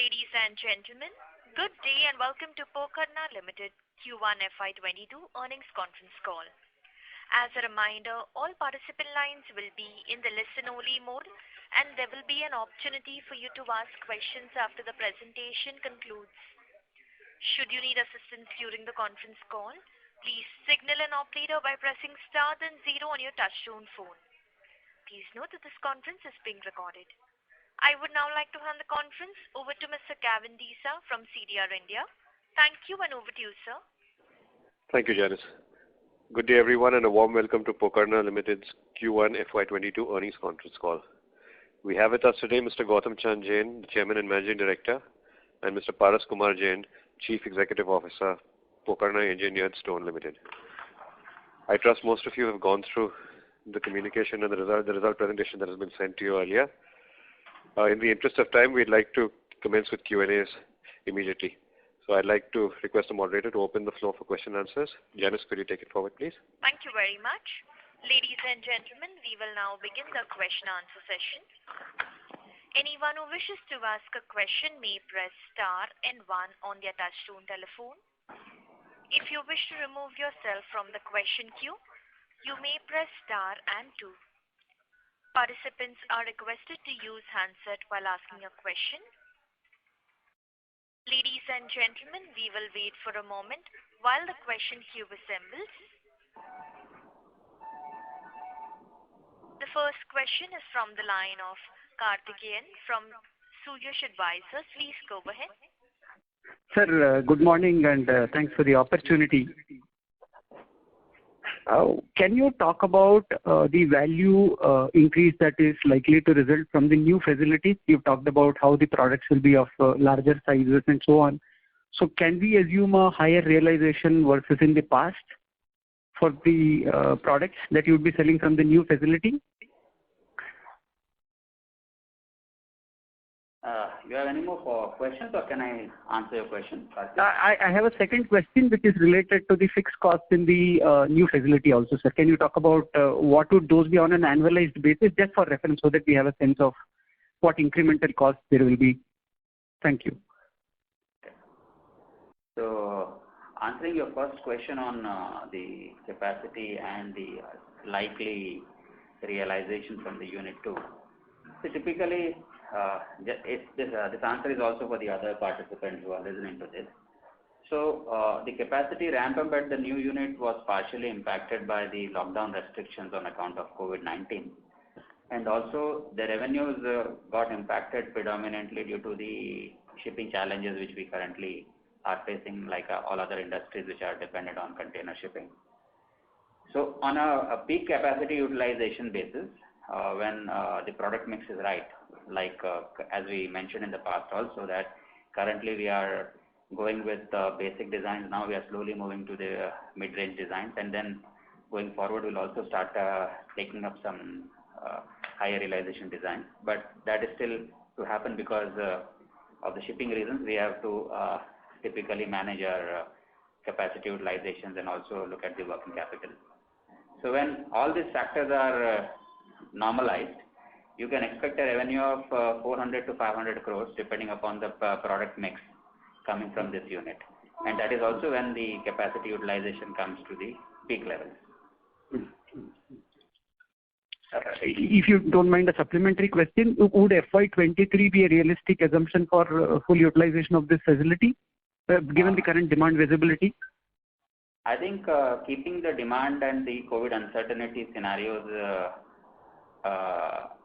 Ladies and gentlemen, good day and welcome to Pokarna Limited Q1 FY22 earnings conference call. As a reminder, all participant lines will be in the listen-only mode, and there will be an opportunity for you to ask questions after the presentation concludes. Should you need assistance during the conference call, please signal an operator by pressing star then 0 on your touchtone phone. Please note that this conference is being recorded. I would now like to hand the conference over to Mr. Gavin Desa from CDR India. Thank you, and over to you, sir. Thank you, Janice. Good day, everyone, and a warm welcome to Pokarna Limited's Q1 FY22 earnings conference call. We have with us today Mr. Gautam Chand Jain, the Chairman and Managing Director, and Mr. Paras Kumar Jain, Chief Executive Officer, Pokarna Engineered Stone Limited. I trust most of you have gone through the communication and the result presentation that has been sent to you earlier. In the interest of time, we'd like to commence with Q&As immediately. So I'd like to request the moderator to open the floor for question and answers. Janice, could you take it forward, please? Thank you very much. Ladies and gentlemen, we will now begin the question answer session. Anyone who wishes to ask a question may press star and 1 on their touchtone telephone. If you wish to remove yourself from the question queue, you may press star and 2. Participants are requested to use handset while asking a question. Ladies and gentlemen, we will wait for a moment while the question queue assembles. The first question is from the line of Karthikeyan from Suyash Advisors. Please go ahead. Sir, good morning and thanks for the opportunity. Can you talk about the value increase that is likely to result from the new facilities? You've talked about how the products will be of larger sizes and so on. So can we assume a higher realization versus in the past for the products that you would be selling from the new facility? You have any more questions, or can I answer your question? I have a second question which is related to the fixed costs in the new facility also, sir. Can you talk about what would those be on an annualized basis, just for reference, so that we have a sense of what incremental costs there will be? Thank you. So, answering your first question on the capacity and the likely realization from the Unit 2. So typically, this answer is also for the other participants who are listening to this. So the capacity ramp up at the new unit was partially impacted by the lockdown restrictions on account of COVID-19. And also the revenues got impacted predominantly due to the shipping challenges which we currently are facing, like all other industries which are dependent on container shipping. So on a peak capacity utilization basis, when the product mix is right, like as we mentioned in the past also, that currently we are going with basic designs. Now we are slowly moving to the mid-range designs, and then going forward we'll also start taking up some higher realization designs. But that is still to happen because of the shipping reasons. We have to typically manage our capacity utilizations and also look at the working capital. So when all these factors are normalized, you can expect a revenue of 400 to 500 crores depending upon the product mix coming from this unit. And that is also when the capacity utilization comes to the peak level. If you don't mind a supplementary question, would FY23 be a realistic assumption for full utilization of this facility, given the current demand visibility? I think keeping the demand and the COVID uncertainty scenarios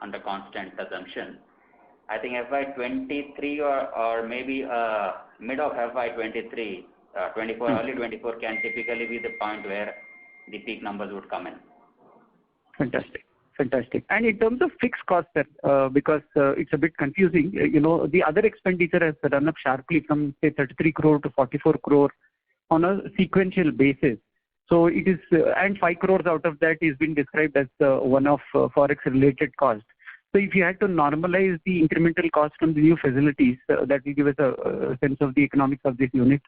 under constant assumption, I think FY23 or maybe mid of FY23, 24, early 24 can typically be the point where the peak numbers would come in. Fantastic. Fantastic. And in terms of fixed costs, because it's a bit confusing, the other expenditure has run up sharply from say 33 crore to 44 crore on a sequential basis. So it is, and 5 crores out of that is being described as one of forex related costs. So if you had to normalize the incremental cost from the new facilities, that will give us a sense of the economics of this unit.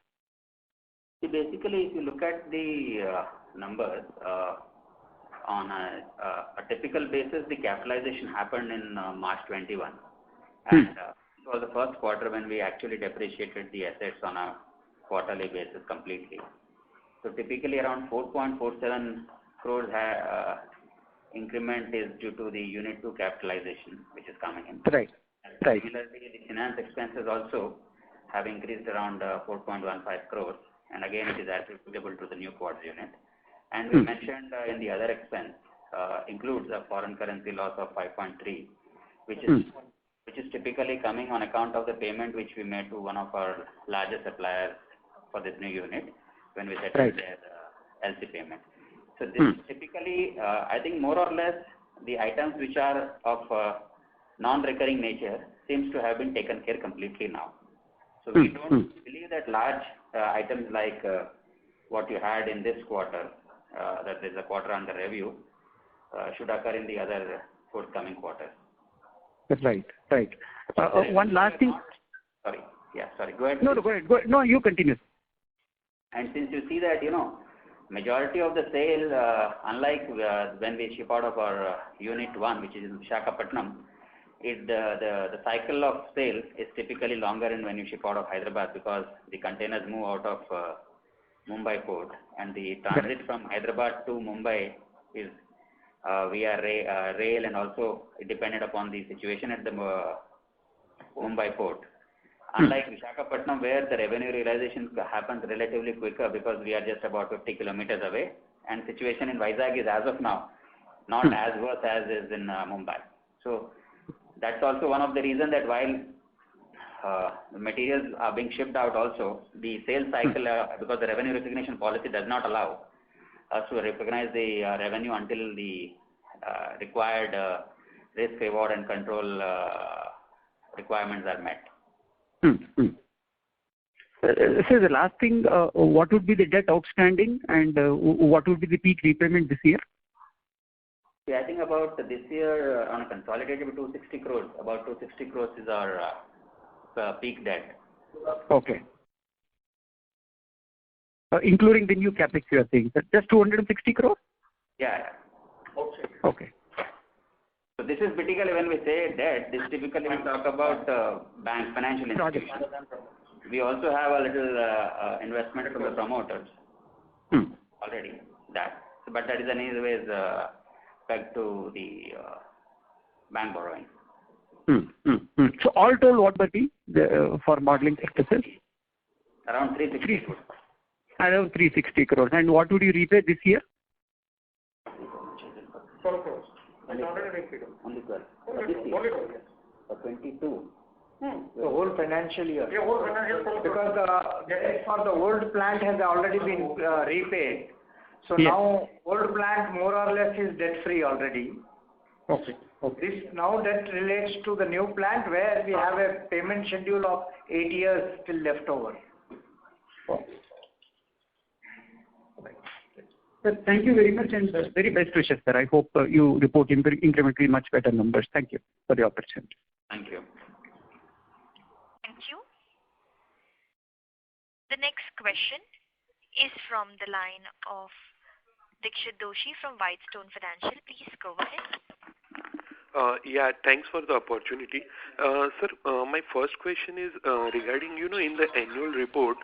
See, basically, if you look at the numbers, on a typical basis, the capitalization happened in March 21. And was the first quarter when we actually depreciated the assets on a quarterly basis completely. So typically around 4.47 crores increment is due to the Unit 2 capitalization, which is coming in. Right. Right. Similarly, the finance expenses also have increased around 4.15 crores, and again it is attributable to the new quartz unit. And we mentioned in the other expense includes a foreign currency loss of 5.3, which is typically coming on account of the payment which we made to one of our largest suppliers for this new unit when we settled their LC payment. So this typically, I think more or less the items which are of non-recurring nature seems to have been taken care completely now. So we don't believe that large items like what you had in this quarter, that is a quarter under review, should occur in the other forthcoming quarters. Right. Right. One last thing. Sorry. Yeah. Sorry. Go ahead. No, go ahead. Go ahead. No, you continue. And since you see that, majority of the sale, unlike when we ship out of our Unit 1, which is in Visakhapatnam, the cycle of sale is typically longer in when you ship out of Hyderabad because the containers move out of Mumbai port, and the transit from Hyderabad to Mumbai is via rail, and also it depended upon the situation at the Mumbai port. Unlike Visakhapatnam, where the revenue realization happens relatively quicker because we are just about 50 kilometers away, and situation in Vizag is as of now not as worse as is in Mumbai. So that's also one of the reasons that while the materials are being shipped out also, the sales cycle, because the revenue recognition policy does not allow us to recognize the revenue until the required risk, reward and control requirements are met. So the last thing, what would be the debt outstanding and what would be the peak repayment this year? Yeah, I think about this year on a consolidated 260 crores, about 260 crores is our peak debt. Okay. Including the new capex you are saying, just 260 crores? Yeah. Okay. So this is typically when we say debt, this typically we talk about bank financial institutions. We also have a little investment from the promoters already. But that is anyways pegged to the bank borrowing. So all told, what would be for modeling purposes? Around 360 crores. Around 360 crores. And what would you repay this year? 12 crores. Only 12. This year. For 22. The whole financial year. Yeah, whole financial year. Because the debt for the old plant has already been repaid. So now old plant more or less is debt free already. Okay. This now that relates to the new plant where we have a payment schedule of 8 years still left over. Sir, thank you very much and very best wishes, sir. I hope you report incrementally much better numbers. Thank you for the opportunity. Thank you. Thank you. The next question is from the line of Dixit Doshi from Whitestone Financial. Please go ahead. Yeah, thanks for the opportunity. Sir, my first question is regarding, in the annual report,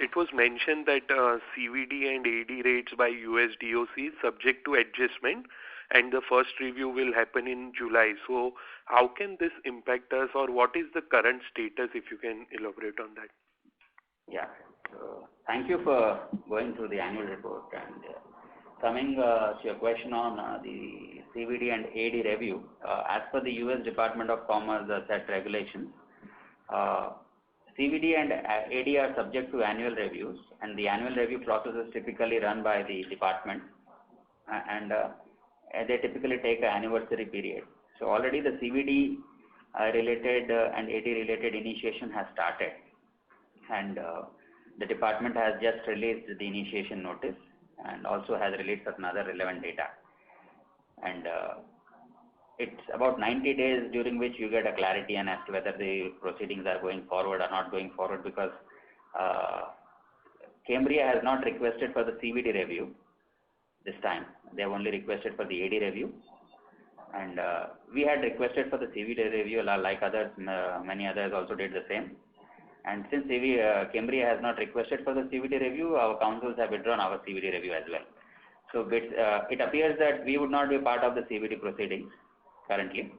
it was mentioned that CVD and AD rates by US DOC is subject to adjustment and the first review will happen in July. So how can this impact us, or what is the current status, if you can elaborate on that? Yeah. So thank you for going through the annual report. And coming to your question on the CVD and AD review, as per the US Department of Commerce set regulations, CVD and AD are subject to annual reviews, and the annual review process is typically run by the department, and they typically take an anniversary period. So already the CVD related and AD related initiation has started, and the department has just released the initiation notice and also has released certain other relevant data. And it's about 90 days during which you get a clarity on as to whether the proceedings are going forward or not going forward, because Cambria has not requested for the CVD review this time. They have only requested for the AD review, And we had requested for the CVD review, like others, many others also did the same. And since Cambria has not requested for the CVD review, our councils have withdrawn our CVD review as well. So it appears that we would not be part of the CVD proceedings currently.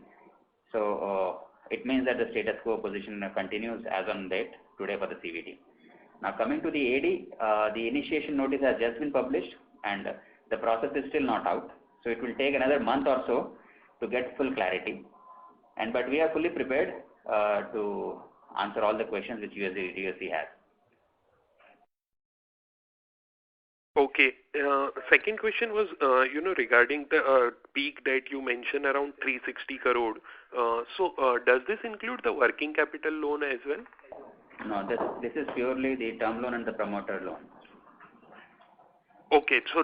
So it means that the status quo position continues as on date today for the CVD. Now coming to the AD, the initiation notice has just been published and the process is still not out. So it will take another month or so to get full clarity. But we are fully prepared to answer all the questions which DOC has. Okay. Second question was, regarding the peak that you mentioned around 360 crore. So does this include the working capital loan as well? No, this is purely the term loan and the promoter loan. Okay, so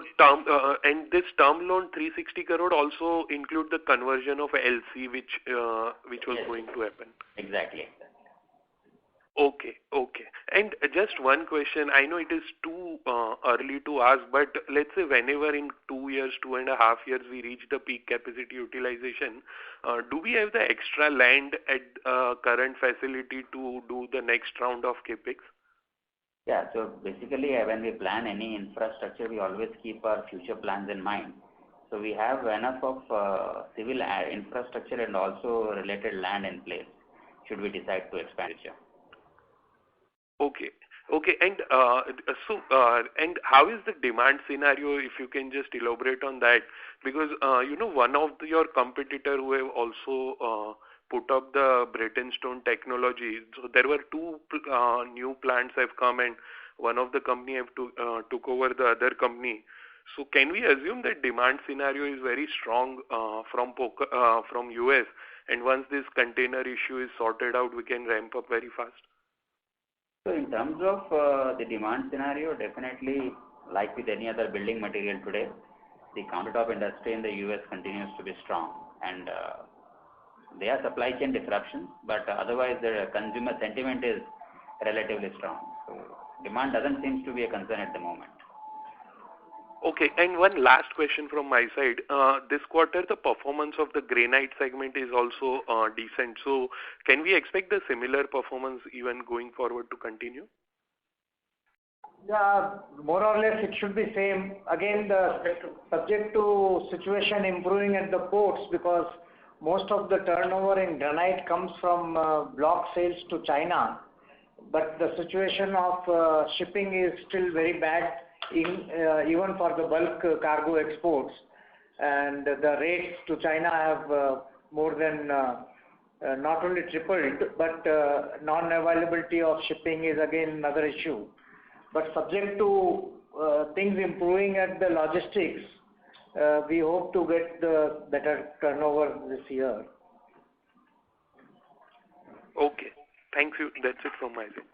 and this term loan 360 crore also include the conversion of LC which was going to happen. Exactly. Okay. And just one question. I know it is too early to ask, but let's say whenever in 2 years, 2.5 years, we reach the peak capacity utilization, do we have the extra land at current facility to do the next round of capex? Yeah, so basically when we plan any infrastructure, we always keep our future plans in mind. So we have enough of civil infrastructure and also related land in place should we decide to expand it. Okay, and and how is the demand scenario? If you can just elaborate on that, because one of your competitor who have also put up the Bretonstone technology. So there were two new plants have come, and one of the company have took over the other company. So can we assume that demand scenario is very strong from US, and once this container issue is sorted out, we can ramp up very fast? So in terms of the demand scenario, definitely like with any other building material today, the countertop industry in the US continues to be strong, and there are supply chain disruptions, but otherwise the consumer sentiment is relatively strong. So demand doesn't seem to be a concern at the moment. Okay, and one last question from my side. This quarter, the performance of the granite segment is also decent. So can we expect the similar performance even going forward to continue? Yeah, more or less it should be same. Again, subject to situation improving at the ports, because most of the turnover in granite comes from block sales to China. But the situation of shipping is still very bad, even for the bulk cargo exports. And the rates to China have more than not only tripled, but non-availability of shipping is again another issue. But subject to things improving at the logistics, we hope to get the better turnover this year. Okay. Thank you. That's it from my side.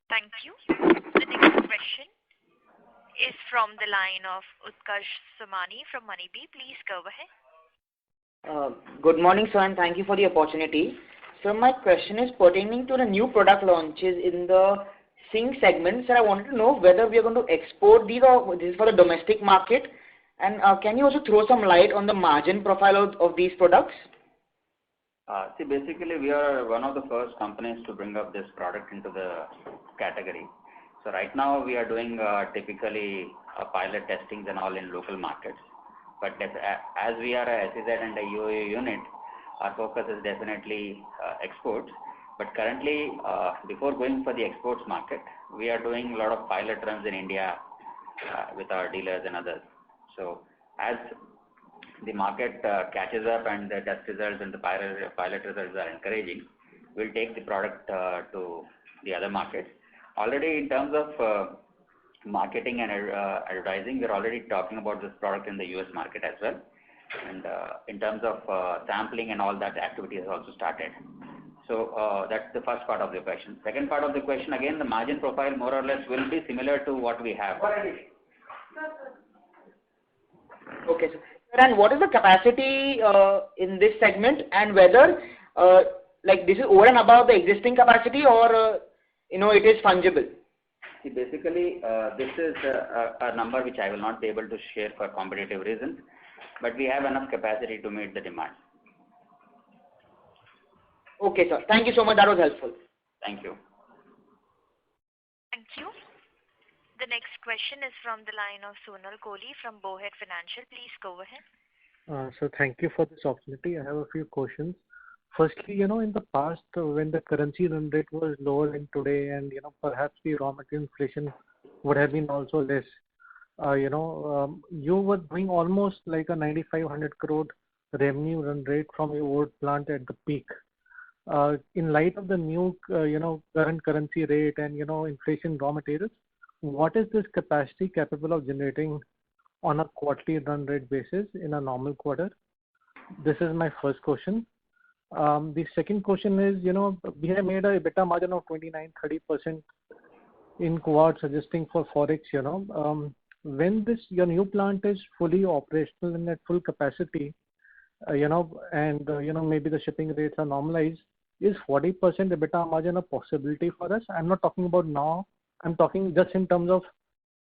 Thank you. The next question is from the line of Utkarsh Somani from Moneybee. Please go ahead. Good morning, sir, and thank you for the opportunity. So my question is pertaining to the new product launches in the zinc segment. Sir, I wanted to know whether we are going to export these or this is for the domestic market. And can you also throw some light on the margin profile of these products? See, basically we are one of the first companies to bring up this product into the category. So right now we are doing typically pilot testings and all in local markets. But as we are a SEZ and a UAE unit, our focus is definitely exports. But currently, before going for the exports market, we are doing a lot of pilot runs in India with our dealers and others. So as the market catches up and the test results and the pilot results are encouraging, we'll take the product to the other markets. Already in terms of marketing and advertising, we're already talking about this product in the US market as well. And in terms of sampling and all that activity has also started. So that's the first part of the question. Second part of the question, again, the margin profile more or less will be similar to what we have. Okay, sir. And what is the capacity in this segment, and whether like this is over and above the existing capacity, or it is fungible? See, basically this is a number which I will not be able to share for competitive reasons. but we have enough capacity to meet the demand. Okay, sir. Thank you so much. That was helpful. Thank you. Thank you. The next question is from the line of Sonal Kohli from Bowhead Financial. Please go ahead. So thank you for this opportunity. I have a few questions. Firstly, in the past, when the currency run rate was lower than today, and perhaps the raw material inflation would have been also less, you were doing almost like a 9,500 crore revenue run rate from your old plant at the peak. In light of the new, current currency rate and inflation raw materials, what is this capacity capable of generating on a quarterly run rate basis in a normal quarter? This is my first question. The second question is, we have made a EBITDA margin of 29-30% in quarters, adjusting for forex. When your new plant is fully operational and at full capacity, and maybe the shipping rates are normalized, is 40% EBITDA margin a possibility for us? I'm not talking about now. I'm talking just in terms of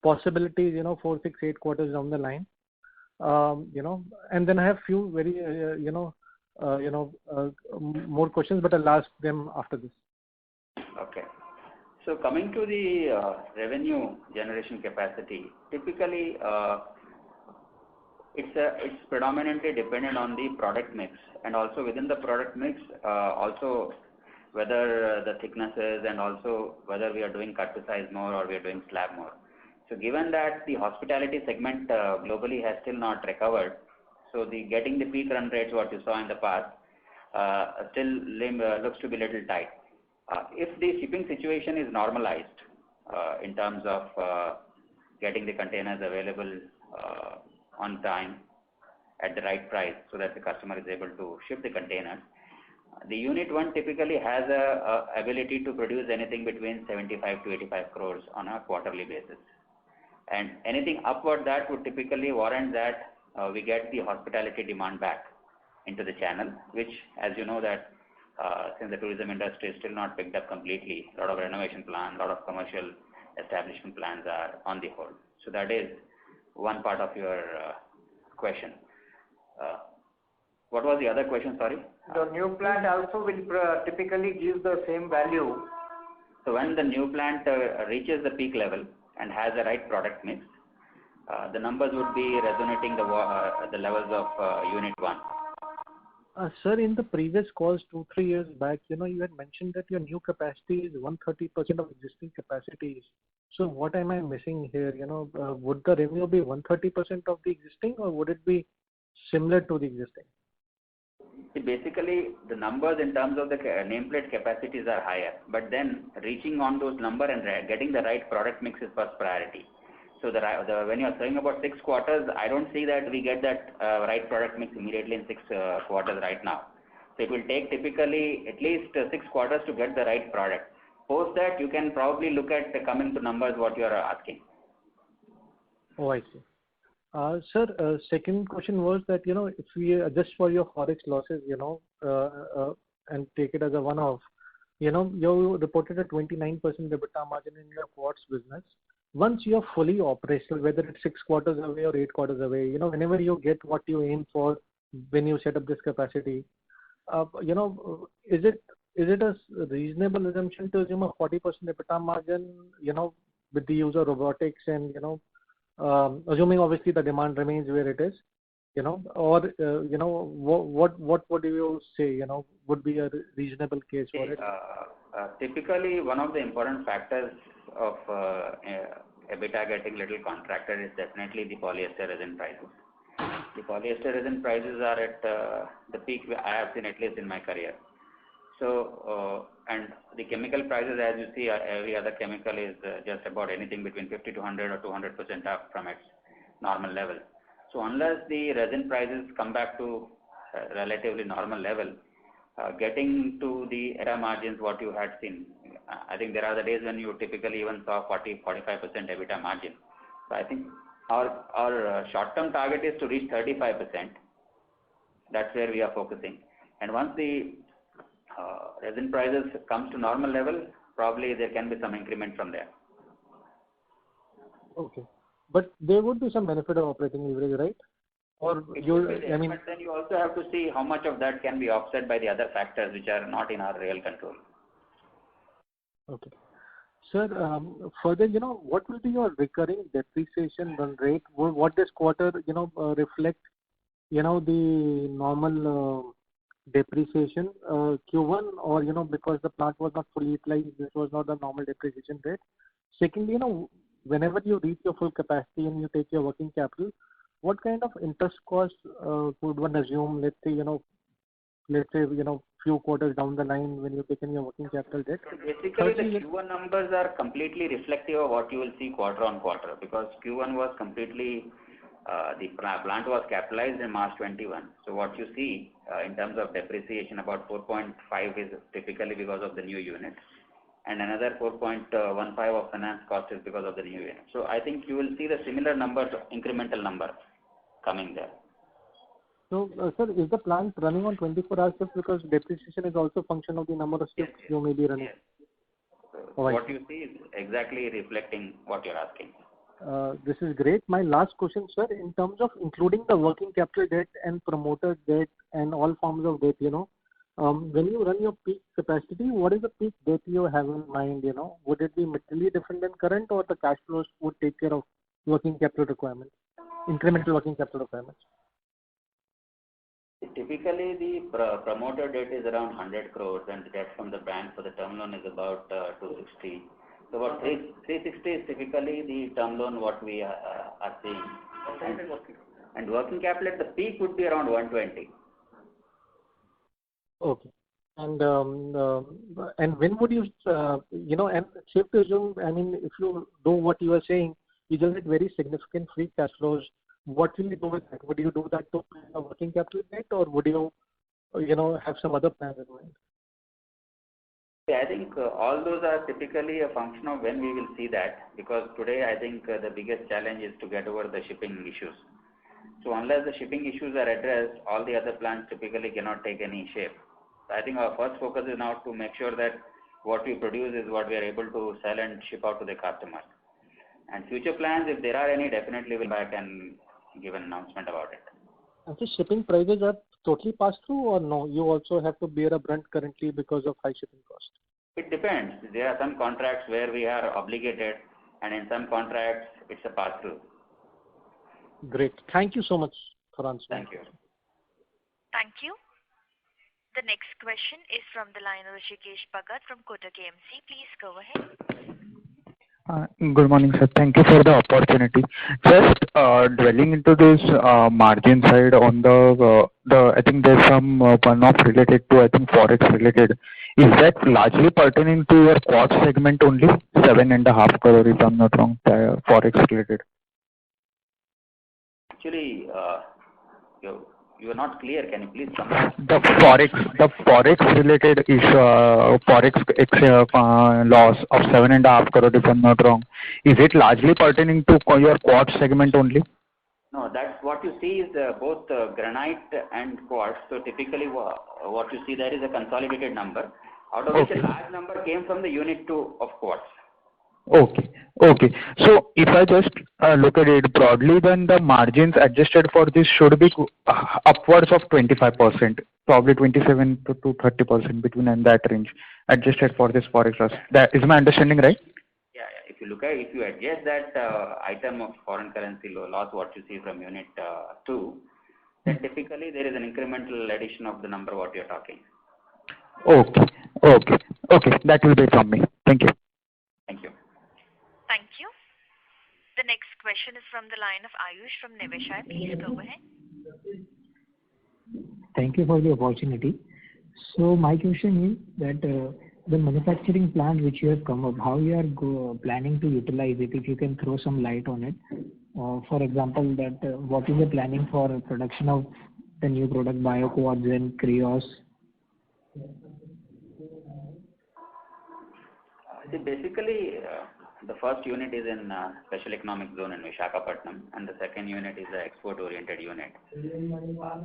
possibilities, 4, 6, 8 quarters down the line. And then I have few very, more questions, but I'll ask them after this. Okay. So coming to the revenue generation capacity, typically it's predominantly dependent on the product mix, and also within the product mix, also whether the thicknesses and also whether we are doing cut to size more or we are doing slab more. So given that the hospitality segment globally has still not recovered, so getting the peak run rates what you saw in the past still looks to be a little tight. If the shipping situation is normalized in terms of getting the containers available on time at the right price so that the customer is able to ship the container, the unit 1 typically has a ability to produce anything between 75 to 85 crores on a quarterly basis. And anything upward that would typically warrant that we get the hospitality demand back into the channel, which, as you know, that since the tourism industry is still not picked up completely, a lot of renovation plans, a lot of commercial establishment plans are on the hold. So that is one part of your question. What was the other question, sorry? The new plant also will typically give the same value. So when the new plant reaches the peak level and has the right product mix, the numbers would be resonating the levels of unit 1. Sir, in the previous calls 2-3 years back, you had mentioned that your new capacity is 130% of existing capacities. So what am I missing here? Would the revenue be 130% of the existing, or would it be similar to the existing? Basically, the numbers in terms of the nameplate capacities are higher, but then reaching on those numbers and getting the right product mix is first priority. So when you are saying about 6 quarters, I don't see that we get that right product mix immediately in 6 quarters right now. So it will take typically at least 6 quarters to get the right product. Post that, you can probably look at coming to numbers what you are asking. Oh, I see. Sir, second question was that, if we adjust for your forex losses, and take it as a one-off, you reported a 29% EBITDA margin in your quartz business. Once you are fully operational, whether it's 6 quarters away or 8 quarters away, whenever you get what you aim for when you set up this capacity, is it a reasonable assumption to assume a 40% EBITDA margin, with the use of robotics and, assuming obviously the demand remains where it is, or, what would you say, would be a reasonable case for it? Typically, one of the important factors of EBITDA getting little contracted is definitely the polyester resin prices. The polyester resin prices are at the peak I have seen at least in my career. So, and the chemical prices, as you see, every other chemical is just about anything between 50 to 100 or 200% up from its normal level. So unless the resin prices come back to a relatively normal level, getting to the era margins what you had seen, I think there are the days when you typically even saw 40-45% EBITDA margin. So I think our short-term target is to reach 35%. That's where we are focusing. And once the resin prices comes to normal level, probably there can be some increment from there. Okay. But there would be some benefit of operating leverage, right? Or It you, would be there, I mean, but then you also have to see how much of that can be offset by the other factors which are not in our real control. okay. Sir, further, what will be your recurring depreciation run rate? What this quarter, reflect, the normal depreciation Q1, or, because the plant was not fully utilized, this was not the normal depreciation rate. Secondly, whenever you reach your full capacity and you take your working capital, what kind of interest cost would one assume, few quarters down the line when you've taken your working capital debt? So basically, the Q1 numbers are completely reflective of what you will see quarter on quarter, because Q1 was completely, the plant was capitalized in March 21. So what you see in terms of depreciation, about 4.5 is typically because of the new unit, and another 4.15 of finance cost is because of the new unit. So I think you will see the similar numbers, incremental number coming there. So, sir, is the plant running on 24-hour shifts, because depreciation is also a function of the number of shifts you may be running? Yes. So what you see is exactly reflecting what you're asking. This is great. My last question, sir, in terms of including the working capital debt and promoter debt and all forms of debt, when you run your peak capacity, what is the peak debt you have in mind? Would it be materially different than current, or the cash flows would take care of working capital requirements, incremental working capital requirements? Typically, the promoter debt is around 100 crores, and the debt from the bank for the term loan is about 260. So about 360 is typically the term loan what we are seeing. And working capital at the peak would be around 120. Okay. And when would you, and safe to assume, I mean, if you do what you are saying, you generate very significant free cash flows. What will you do with that? Would you do that to pay a working capital debt, or would you, have some other plans in mind? Yeah, I think all those are typically a function of when we will see that, because today I think the biggest challenge is to get over the shipping issues. So unless the shipping issues are addressed, all the other plans typically cannot take any shape. So I think our first focus is now to make sure that what we produce is what we are able to sell and ship out to the customers. And future plans, if there are any, definitely will back and give an announcement about it. And so shipping prices are totally passed through, or no? You also have to bear a brunt currently because of high shipping cost? It depends. There are some contracts where we are obligated, and in some contracts it's a pass-through. Great. Thank you so much for answering. Thank you. Thank you. The next question is from the line of Rishikesh Bhagat from Kotak AMC. Please go ahead. Good morning, sir. Thank you for the opportunity. Just dwelling into this margin side on I think there's some one-off related to, I think, forex related. Is that largely pertaining to your quartz segment only? 7.5 crore, if I'm not wrong, forex related. Actually, you are not clear. Can you please come back? The forex related issue, forex loss of 7.5 crore, if I'm not wrong. Is it largely pertaining to your quartz segment only? No, that's what you see is both granite and quartz. So typically what you see there is a consolidated number, out of which a large number came from the unit 2 of quartz. Okay. So if I just look at it broadly, then the margins adjusted for this should be upwards of 25%, probably 27 to 30% between in that range, adjusted for this forex loss. That is my understanding, right? Yeah. If you adjust that item of foreign currency loss, what you see from unit 2, then typically there is an incremental addition of the number what you're talking. Okay. That will be from me. Thank you. Thank you. Thank you. The next question is from the line of Ayush from Niveshaay. Please go ahead. Thank you for the opportunity. So my question is that the manufacturing plant which you have come up, how you are planning to utilize it, if you can throw some light on it. For example, that what is the planning for production of the new product BioQuartz and Creos? See, basically, the first unit is in Special Economic Zone in Visakhapatnam, and the second unit is the export-oriented unit.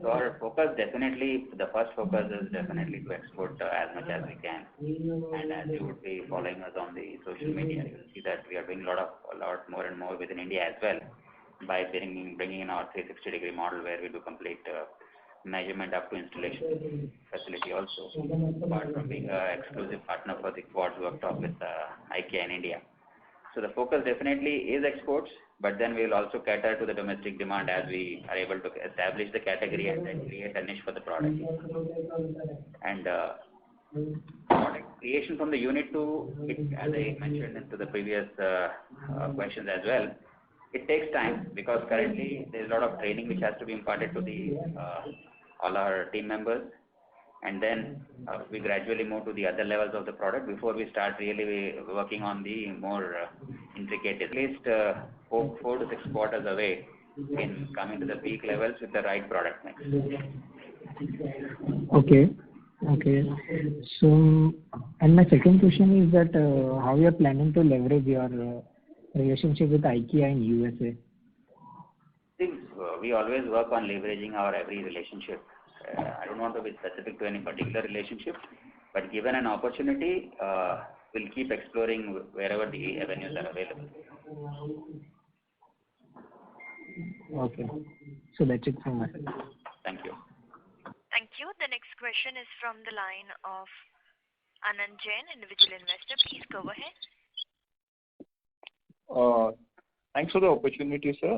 So our focus definitely, the first focus is definitely to export as much as we can. And as you would be following us on the social media, you will see that we are doing a lot more and more within India as well. by bringing in our 360-degree model where we do complete measurement up to installation facility also, apart from being an exclusive partner for the quads worktop with IKEA in India. So the focus definitely is exports, but then we will also cater to the domestic demand as we are able to establish the category and then create a niche for the product. And product creation from the unit 2, as I mentioned into the previous questions as well, it takes time because currently there is a lot of training which has to be imparted to the all our team members, and then we gradually move to the other levels of the product before we start really working on the more intricate. At least 4 to 6 quarters away in coming to the peak levels with the right product mix. Okay. So, and my second question is that how you are planning to leverage your relationship with IKEA in USA? We always work on leveraging our every relationship. I don't want to be specific to any particular relationship, but given an opportunity, we'll keep exploring wherever the avenues are available. Okay. So that's it from my side. Thank you. Thank you. The next question is from the line of Anand Jain, individual investor. Please go ahead. Thanks for the opportunity, sir.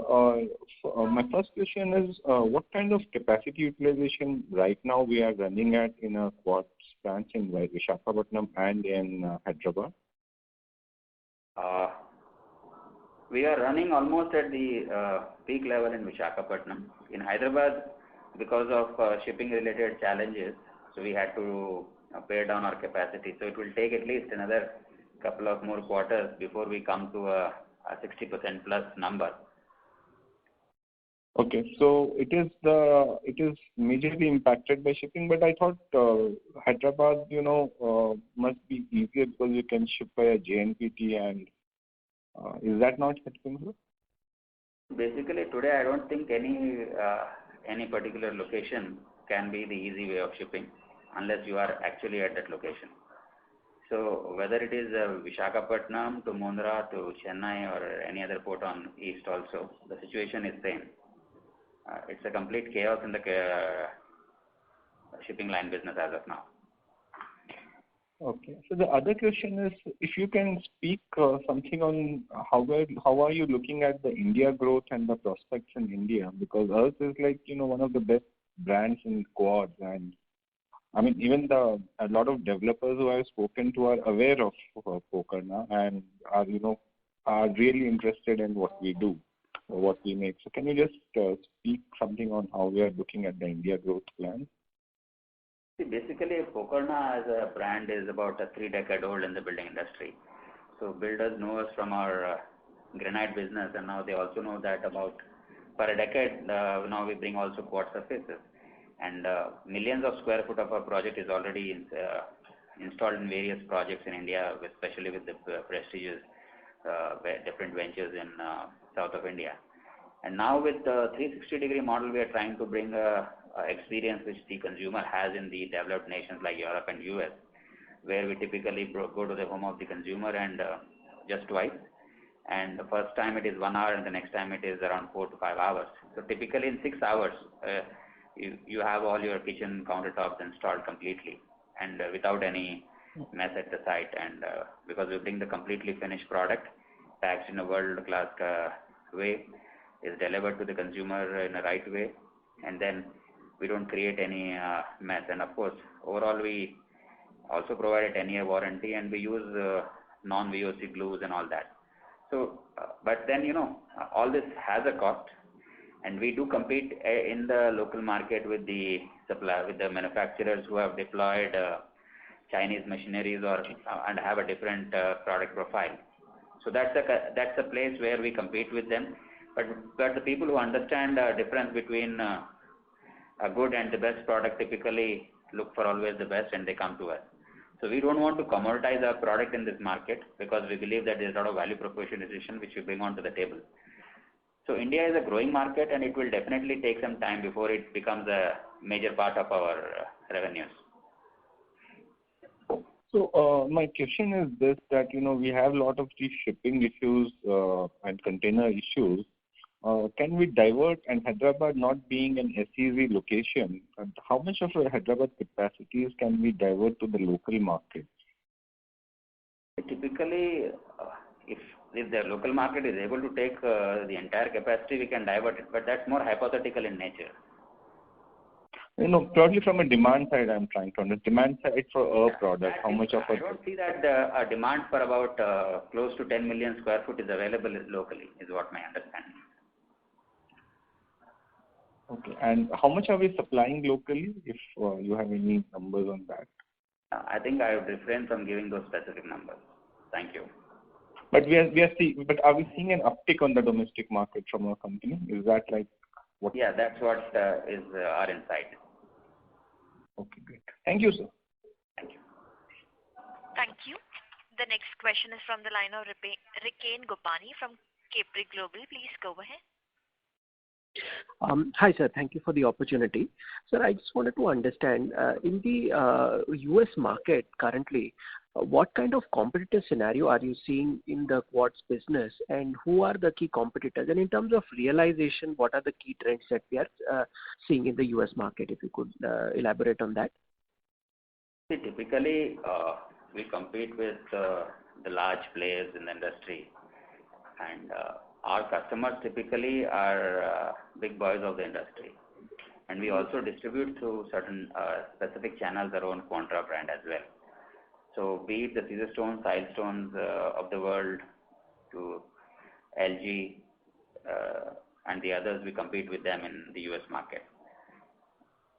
My first question is, what kind of capacity utilization right now we are running at in our quads plants in Visakhapatnam and in Hyderabad? We are running almost at the peak level in Visakhapatnam. In Hyderabad, because of shipping-related challenges, so we had to pare down our capacity. So it will take at least another couple of more quarters before we come to a 60% plus number. Okay, so it is majorly impacted by shipping, but I thought Hyderabad, must be easier because you can ship by a JNPT, and is that not happening? Basically, today I don't think any particular location can be the easy way of shipping unless you are actually at that location. So whether it is Visakhapatnam to Mundra to Chennai or any other port on east also, the situation is same. It's a complete chaos in the shipping line business as of now. Okay. So the other question is, if you can speak something on how are you looking at the India growth and the prospects in India, because ours is like one of the best brands in quads, and I mean even a lot of developers who I've spoken to are aware of Pokarna and are really interested in what we do, or what we make. So can you just speak something on how we are looking at the India growth plan? Basically, Pokarna as a brand is about 3 decades old in the building industry. So builders know us from our granite business, and now they also know that about for a decade now we bring also quad surfaces, and millions of square foot of our project is already installed in various projects in India, especially with the prestigious different ventures in south of India. And now with the 360-degree model, we are trying to bring experience which the consumer has in the developed nations like Europe and US, where we typically go to the home of the consumer and just twice. And the first time it is 1 hour, and the next time it is around 4 to 5 hours. So typically in 6 hours, you have all your kitchen countertops installed completely and without any mess at the site. And because we bring the completely finished product, packed in a world-class way, is delivered to the consumer in a right way, and then we don't create any mess. And of course, overall we also provide a 10-year warranty, and we use non-VOC glues and all that. So, but then all this has a cost, and we do compete in the local market with the manufacturers who have deployed Chinese machineries and have a different product profile. So that's a place where we compete with them. But the people who understand the difference between a good and the best product typically look for always the best, and they come to us. So we don't want to commoditize our product in this market, because we believe that there's a lot of value proposition which we bring onto the table. So India is a growing market, and it will definitely take some time before it becomes a major part of our revenues. So my question is this, that we have a lot of these shipping issues and container issues. can we divert, and Hyderabad not being an SEZ location, how much of our Hyderabad capacities can we divert to the local market? Typically, if the local market is able to take the entire capacity, we can divert it, but that's more hypothetical in nature. Purely from a demand side, I'm trying to understand. Demand side for a product, how much of I don't see that a demand for about close to 10 million square foot is available locally, is what my understanding. Okay, and how much are we supplying locally, if you have any numbers on that? I think I would refrain from giving those specific numbers. Thank you. But are we seeing an uptick on the domestic market from our company? Is that like what? Yeah, that's what is our insight. Okay, great. Thank you, sir. Thank you. Thank you. The next question is from the line of Riken Gopani from Capri Global. Please go ahead. Hi, sir. Thank you for the opportunity. Sir, I just wanted to understand, in the U.S. market currently, what kind of competitive scenario are you seeing in the quartz business, and who are the key competitors? And in terms of realization, what are the key trends that we are seeing in the U.S. market? If you could elaborate on that. See, typically, we compete with the large players in the industry, and our customers typically are big boys of the industry. And we also distribute through certain specific channels our own Quantra brand as well. So be it the Caesarstone, Silestones of the world, to LG and the others, we compete with them in the US market.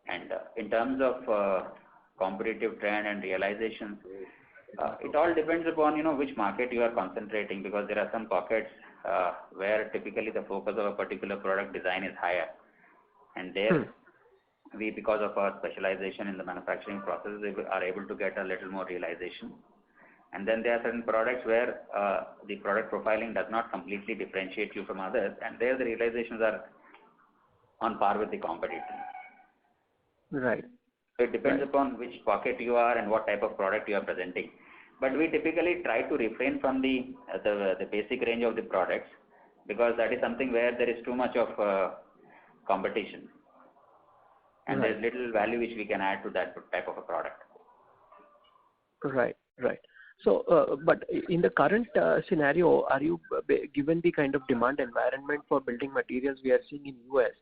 And in terms of competitive trend and realizations, it all depends upon which market you are concentrating, because there are some pockets where typically the focus of a particular product design is higher, and there we, because of our specialization in the manufacturing process, are able to get a little more realization. And then there are certain products where the product profiling does not completely differentiate you from others, and there the realizations are on par with the competition. Right. So it depends upon which pocket you are and what type of product you are presenting. But we typically try to refrain from the basic range of the products, because that is something where there is too much of competition, and there is little value which we can add to that type of a product. Right. So, but in the current scenario, are you, given the kind of demand environment for building materials we are seeing in US,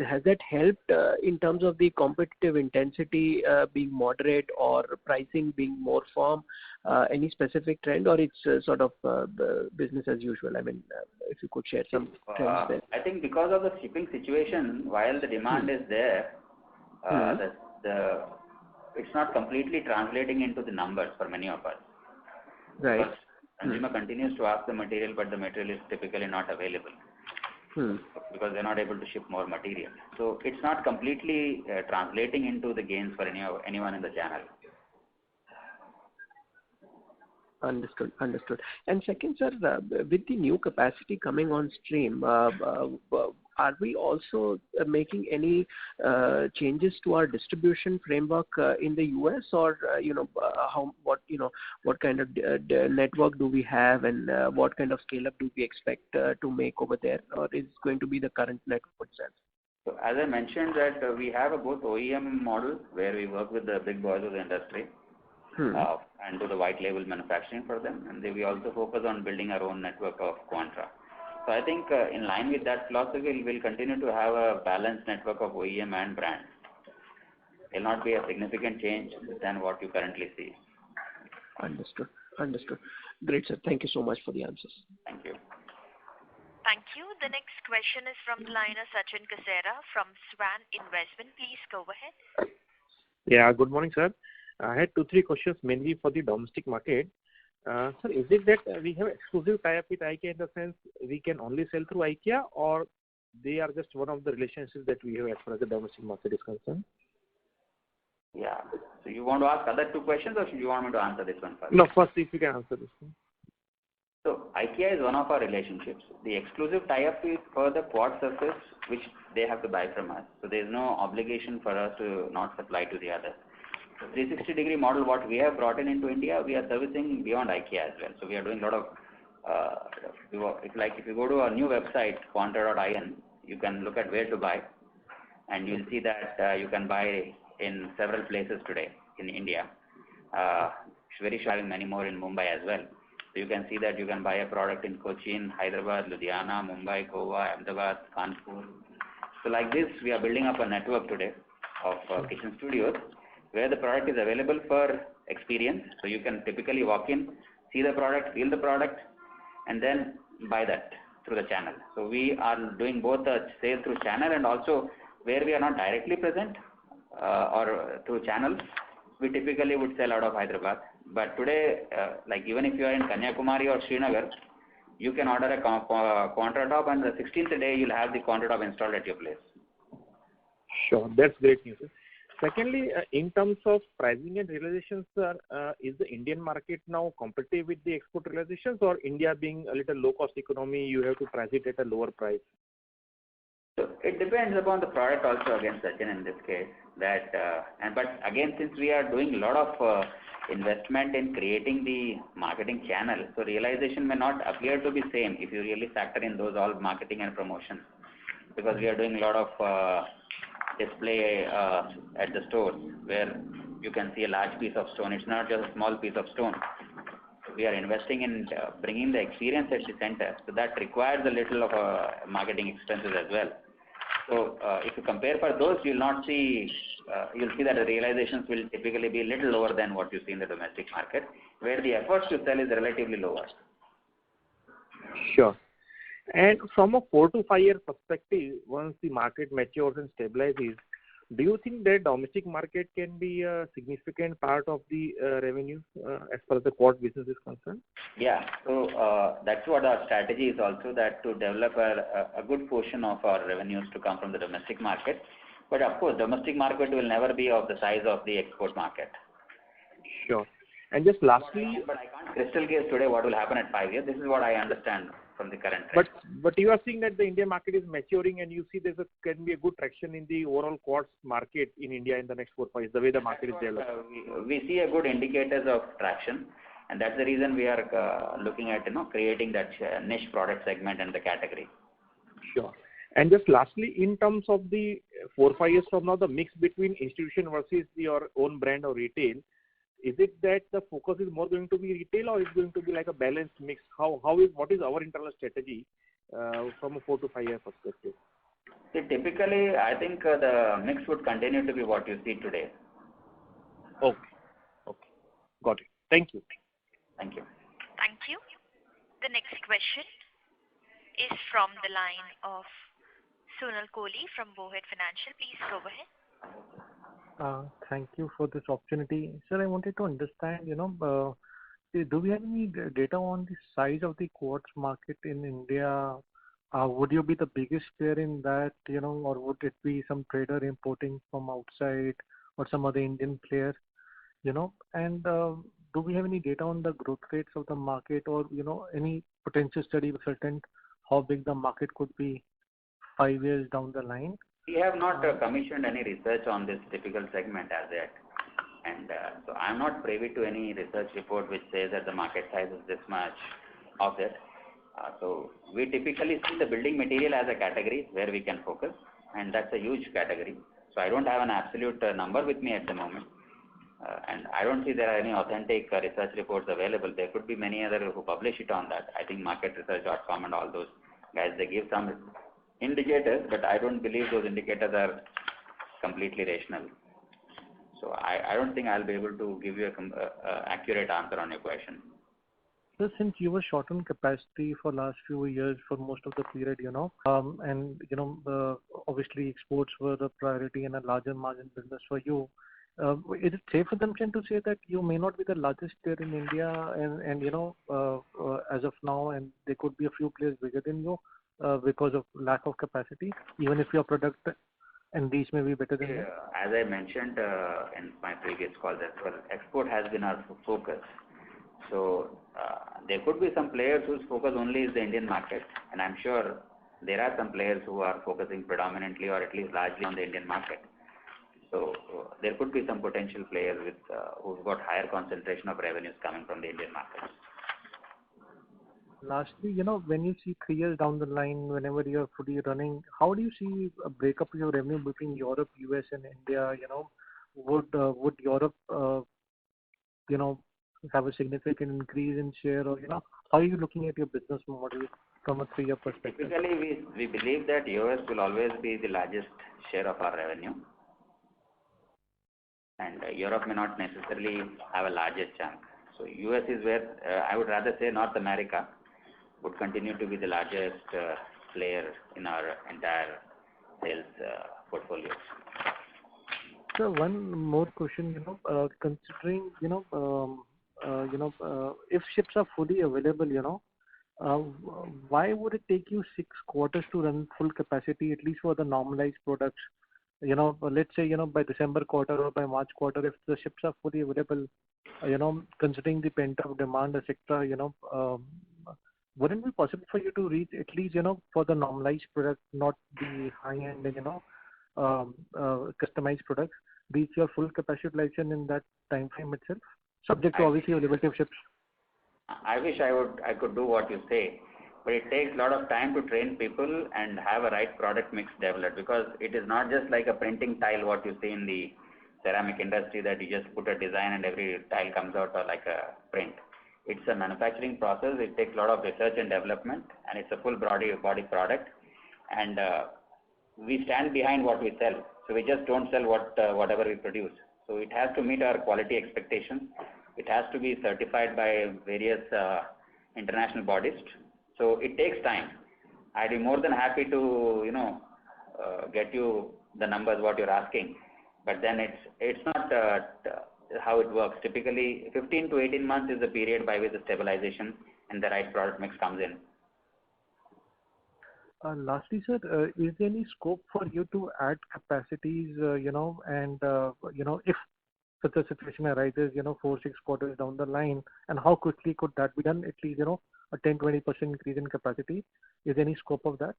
has that helped in terms of the competitive intensity being moderate or pricing being more firm? Any specific trend, or it's sort of business as usual? I mean, if you could share some trends there. I think because of the shipping situation, while the demand is there, it's not completely translating into the numbers for many of us. Right. Because consumer continues to ask the material, but the material is typically not available because they're not able to ship more material. So it's not completely translating into the gains for anyone in the channel. Understood. And second, sir, with the new capacity coming on stream, are we also making any changes to our distribution framework in the US, or what kind of network do we have, and what kind of scale up do we expect to make over there, or is it going to be the current network itself? So as I mentioned, that we have a both OEM model where we work with the big boys of the industry and do the white label manufacturing for them, and then we also focus on building our own network of Quantra. So I think in line with that philosophy, we'll continue to have a balanced network of OEM and brands. It will not be a significant change than what you currently see. Understood. Great, sir. Thank you so much for the answers. Thank you. Thank you. The next question is from the line of Sachin Kasera from Swan Investment. Please go ahead. Yeah, good morning, sir. I had 2-3 questions mainly for the domestic market. Sir, is it that we have exclusive tie-up with IKEA, in the sense we can only sell through IKEA, or they are just one of the relationships that we have as far as the domestic market is concerned? Yeah. So you want to ask other 2 questions, or should you want me to answer this one first? No, first if you can answer this one. So IKEA is one of our relationships. The exclusive tie-up is for the quad surface, which they have to buy from us. So there is no obligation for us to not supply to the others. 360-degree model, what we have brought into India, we are servicing beyond IKEA as well. So we are doing a lot of if you go to our new website, Quanta.in, you can look at where to buy, and you'll see that you can buy in several places today in India. Very having many more in Mumbai as well. So you can see that you can buy a product in Cochin, Hyderabad, Ludhiana, Mumbai, Goa, Ahmedabad, Kanpur. So like this, we are building up a network today of kitchen studios where the product is available for experience. So you can typically walk in, see the product, feel the product, and then buy that through the channel. So we are doing both the sale through channel and also where we are not directly present or through channels, we typically would sell out of Hyderabad. But today, like even if you are in Kanyakumari or Srinagar, you can order a Quanta Top, and the 16th day you'll have the Quanta Top installed at your place. Sure, that's great news. Secondly, in terms of pricing and realizations, sir, is the Indian market now competitive with the export realizations, or India being a little low-cost economy, you have to price it at a lower price? So it depends upon the product also again, Sachin, in this case. But again, since we are doing a lot of investment in creating the marketing channel, so realization may not appear to be same if you really factor in those all marketing and promotions, because we are doing a lot of display at the stores where you can see a large piece of stone. It's not just a small piece of stone. We are investing in bringing the experience at the center, so that requires a little of marketing expenses as well. So if you compare for those, you'll see that the realizations will typically be a little lower than what you see in the domestic market, where the efforts to sell is relatively lower. Sure. And from a 4 to 5 year perspective, once the market matures and stabilizes, do you think that domestic market can be a significant part of the revenue as far as the quart business is concerned? Yeah, so that's what our strategy is also, that to develop a good portion of our revenues to come from the domestic market. But of course, domestic market will never be of the size of the export market. Sure. And just lastly... But I can't crystal gaze today what will happen at 5 years. This is what I understand from the current trend. But you are seeing that the Indian market is maturing, and you see can be a good traction in the overall quartz market in India in the next 4 5 years, the way the market is developed. We see a good indicators of traction, and that's the reason we are looking at creating that niche product segment and the category. Sure. And just lastly, in terms of the 4 5 years from now, the mix between institution versus your own brand or retail, is it that the focus is more going to be retail, or is it going to be like a balanced mix? What is our internal strategy from a 4 to 5 year perspective? See, typically, I think the mix would continue to be what you see today. Okay. Got it. Thank you. Thank you. Thank you. The next question is from the line of Sonal Kohli from Bowhead Financial. Please go ahead. Thank you for this opportunity. Sir, I wanted to understand, do we have any data on the size of the quartz market in India? Would you be the biggest player in that, or would it be some trader importing from outside or some other Indian player? And do we have any data on the growth rates of the market, or, any potential study with certain how big the market could be 5 years down the line? We have not commissioned any research on this typical segment as yet, and so I am not privy to any research report which says that the market size is this much of it. So we typically see the building material as a category where we can focus, and that's a huge category. So I don't have an absolute number with me at the moment, and I don't see there are any authentic research reports available. There could be many others who publish it on that. I think marketresearch.com and all those guys, they give some indicators, but I don't believe those indicators are completely rational. So I don't think I'll be able to give you a accurate answer on your question. So since you were short on capacity for last few years for most of the period, and obviously exports were the priority and a larger margin business for you, is it safe assumption to say that you may not be the largest player in India, and as of now, and there could be a few players bigger than you? Because of lack of capacity, even if your product and these may be better than you? As I mentioned in my previous calls as well, export has been our focus. So there could be some players whose focus only is the Indian market, and I'm sure there are some players who are focusing predominantly or at least largely on the Indian market. So there could be some potential players who've got higher concentration of revenues coming from the Indian market. Lastly, when you see 3 years down the line, whenever you're fully running, how do you see a breakup of your revenue between Europe, US, and India? Would Europe, you know, have a significant increase in share, or how are you looking at your business model from a 3-year perspective? Typically, we believe that US will always be the largest share of our revenue, and Europe may not necessarily have a larger chunk. So US is where I would rather say North America would continue to be the largest player in our entire sales portfolio. So one more question, considering, if ships are fully available, why would it take you 6 quarters to run full capacity, at least for the normalized products? Let's say, by December quarter or by March quarter, if the ships are fully available, considering the pent-up demand, etc., wouldn't it be possible for you to reach at least, for the normalized product, not the high-end, customized products, reach your full capacity utilization in that time frame itself, subject to obviously availability of ships? I wish I could do what you say, but it takes a lot of time to train people and have a right product mix developed, because it is not just like a printing tile what you see in the ceramic industry, that you just put a design and every tile comes out like a print. It's a manufacturing process. It takes a lot of research and development, and it's a full body product, and we stand behind what we sell. So we just don't sell whatever we produce. So it has to meet our quality expectations. It has to be certified by various international bodies. So it takes time. I'd be more than happy to get you the numbers what you're asking, but then it's not how it works. Typically 15 to 18 months is the period by which the stabilization and the right product mix comes in. Lastly, sir, is there any scope for you to add capacities, and if such a situation arises, 4-6 quarters down the line, and how quickly could that be done? At least, a 10-20% increase in capacity. Is there any scope of that?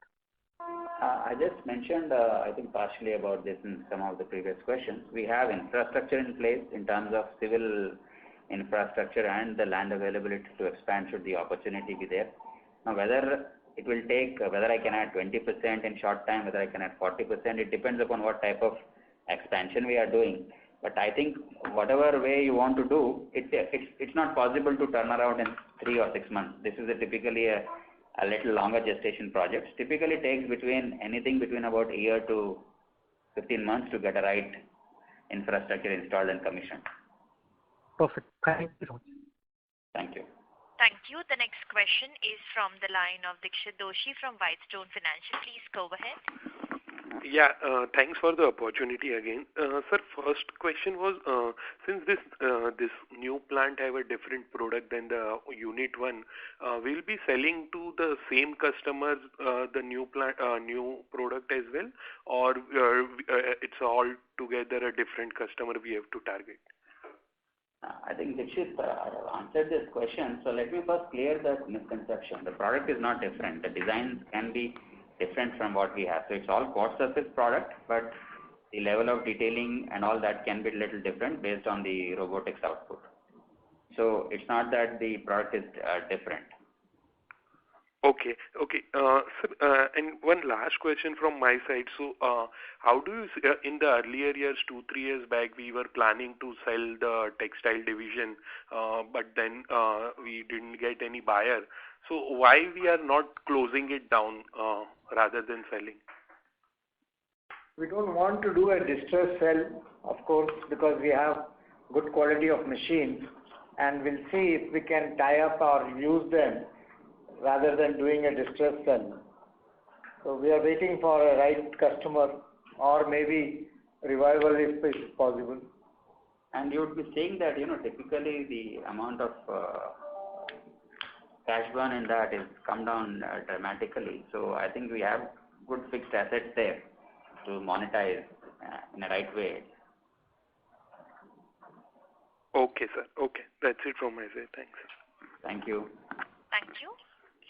I just mentioned, I think partially about this in some of the previous questions. We have infrastructure in place in terms of civil infrastructure and the land availability to expand should the opportunity be there. Now, whether it will take, whether I can add 20% in short time, whether I can add 40%, it depends upon what type of expansion we are doing. But I think whatever way you want to do, it's not possible to turn around in 3 or 6 months. This is typically a little longer gestation projects. Typically takes anything between about a year to 15 months to get a right infrastructure installed and commissioned. Perfect. Thank you so much. Thank you. Thank you. The next question is from the line of Dikshit Doshi from Whitestone Financial. Please go ahead. Yeah, thanks for the opportunity again. Sir, first question was, since this new plant have a different product than the unit 1, we'll be selling to the same customers the new product as well, or it's all together a different customer we have to target? I think Dikshit answered this question. So let me first clear that misconception. The product is not different. The designs can be different from what we have. So it's all quartz surface product, but the level of detailing and all that can be a little different based on the robotics output. So it's not that the product is different. Okay. Sir, and one last question from my side. So, how do you see, in the earlier years, 2-3 years back, we were planning to sell the textile division, but then we didn't get any buyer. So, why we are not closing it down rather than selling? We don't want to do a distress sell, of course, because we have good quality of machines, and we'll see if we can tie up or use them rather than doing a distress sell. So we are waiting for a right customer, or maybe revival if it's possible. And you would be saying that, typically the amount of cash burn in that is come down dramatically. So I think we have good fixed assets there to monetize in a right way. Okay, sir. Okay. That's it from my side. Thanks. Thank you. Thank you.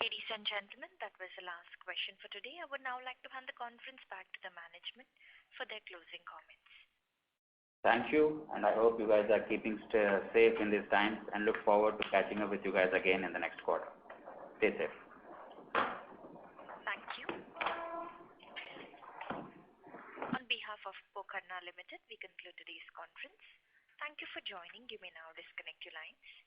Ladies and gentlemen, that was the last question for today. I would now like to hand the conference back to the management for their closing comments. Thank you, and I hope you guys are keeping safe in these times, and look forward to catching up with you guys again in the next quarter. Stay safe. Thank you. On behalf of Pokarna Limited, we conclude today's conference. Thank you for joining. You may now disconnect your lines.